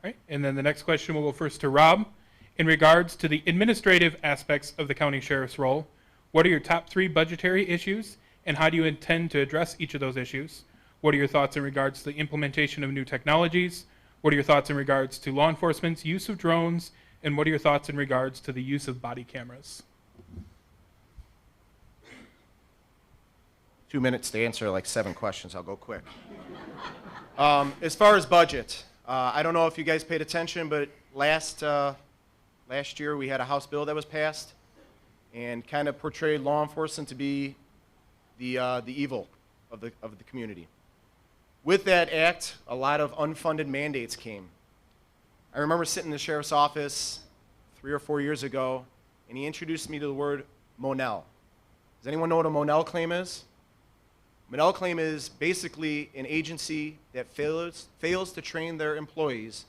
right, and then the next question will go first to Rob. In regards to the administrative aspects of the county sheriff's role, what are your top 3 budgetary issues, and how do you intend to address each of those issues? What are your thoughts in regards to the implementation of new technologies? What are your thoughts in regards to law enforcement's use of drones? And what are your thoughts in regards to the use of body cameras? 2 minutes to answer like 7 questions. I'll go quick. As far as budget, I don't know if you guys paid attention, but last year we had a House bill that was passed and kind of portrayed law enforcement to be the evil of the community. With that act, a lot of unfunded mandates came. I remember sitting in the sheriff's office 3 or 4 years ago, and he introduced me to the word Monell. Does anyone know what a Monell claim is? Monell claim is basically an agency that fails to train their employees,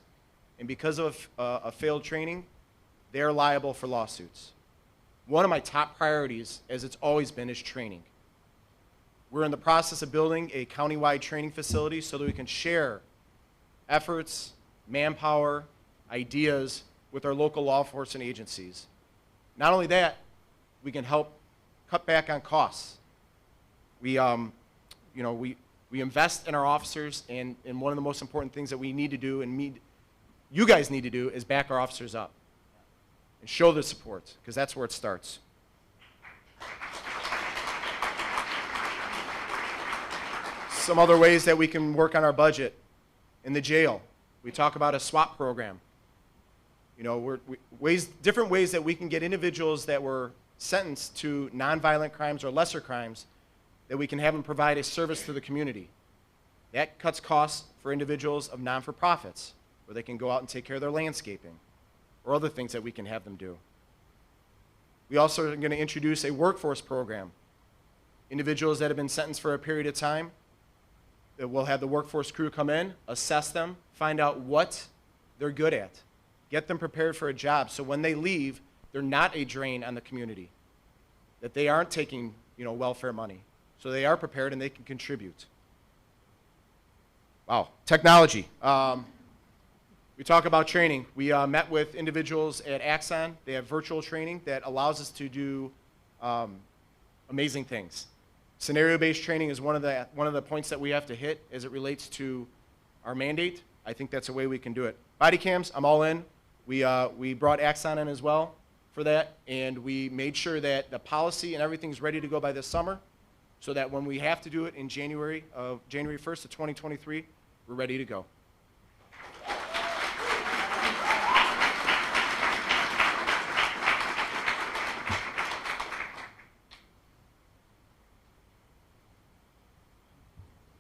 and because of a failed training, they're liable for lawsuits. One of my top priorities, as it's always been, is training. We're in the process of building a countywide training facility so that we can share efforts, manpower, ideas with our local law enforcement agencies. Not only that, we can help cut back on costs. We invest in our officers, and one of the most important things that we need to do, and you guys need to do, is back our officers up and show the support, because that's where it starts. Some other ways that we can work on our budget. In the jail, we talk about a SWAT program. You know, different ways that we can get individuals that were sentenced to nonviolent crimes or lesser crimes, that we can have them provide a service to the community. That cuts costs for individuals of non-for-profits, where they can go out and take care of their landscaping, or other things that we can have them do. We also are going to introduce a workforce program. Individuals that have been sentenced for a period of time, that we'll have the workforce crew come in, assess them, find out what they're good at, get them prepared for a job, so when they leave, they're not a drain on the community, that they aren't taking, welfare money, so they are prepared and they can contribute. Wow, technology. We talk about training. We met with individuals at Axon. They have virtual training that allows us to do amazing things. Scenario-based training is one of the points that we have to hit as it relates to our mandate. I think that's a way we can do it. Body cams, I'm all in. We brought Axon in as well for that, and we made sure that the policy and everything's ready to go by this summer, so that when we have to do it in January 1st of 2023, we're ready to go.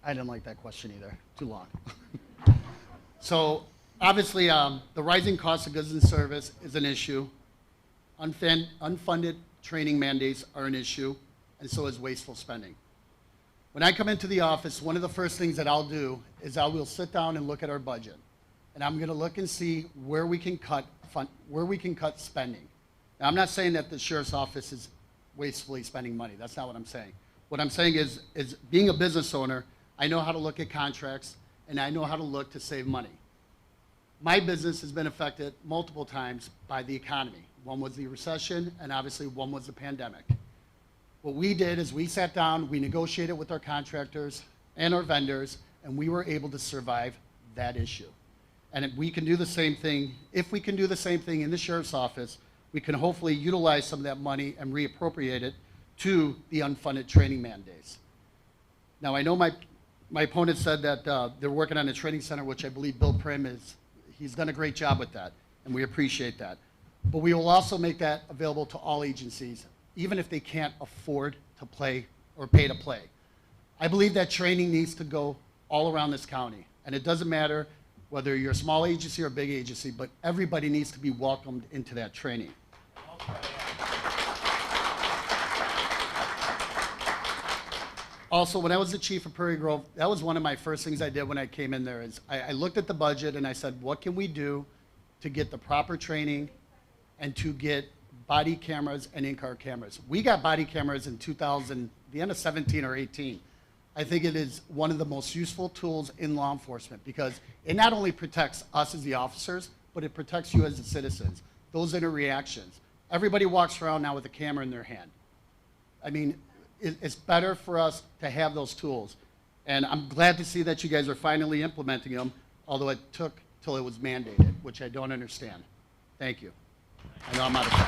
I didn't like that question either. Too long. So obviously, the rising cost of goods and service is an issue. Unfunded training mandates are an issue, and so is wasteful spending. When I come into the office, one of the first things that I'll do is I will sit down and look at our budget, and I'm going to look and see where we can cut spending. Now, I'm not saying that the sheriff's office is wastefully spending money. That's not what I'm saying. What I'm saying is being a business owner, I know how to look at contracts, and I know how to look to save money. My business has been affected multiple times by the economy. One was the recession, and obviously one was the pandemic. What we did is we sat down, we negotiated with our contractors and our vendors, and we were able to survive that issue. And if we can do the same thing, in the sheriff's office, we can hopefully utilize some of that money and reappropriate it to the unfunded training mandates. Now, I know my opponent said that they're working on a training center, which I believe Bill Prim he's done a great job with that, and we appreciate that. But we will also make that available to all agencies, even if they can't afford to play or pay to play. I believe that training needs to go all around this county, and it doesn't matter whether you're a small agency or a big agency, but everybody needs to be welcomed into that training. Also, when I was the chief of Prairie Grove, that was one of my first things I did when I came in there is I looked at the budget and I said, what can we do to get the proper training and to get body cameras and in-car cameras? We got body cameras in the end of 17 or 18. I think it is one of the most useful tools in law enforcement because it not only protects us as the officers, but it protects you as the citizens. Those interactions. Everybody walks around now with a camera in their hand. I mean, it's better for us to have those tools. And I'm glad to see that you guys are finally implementing them, although it took till it was mandated, which I don't understand. Thank you. I know I'm out of time.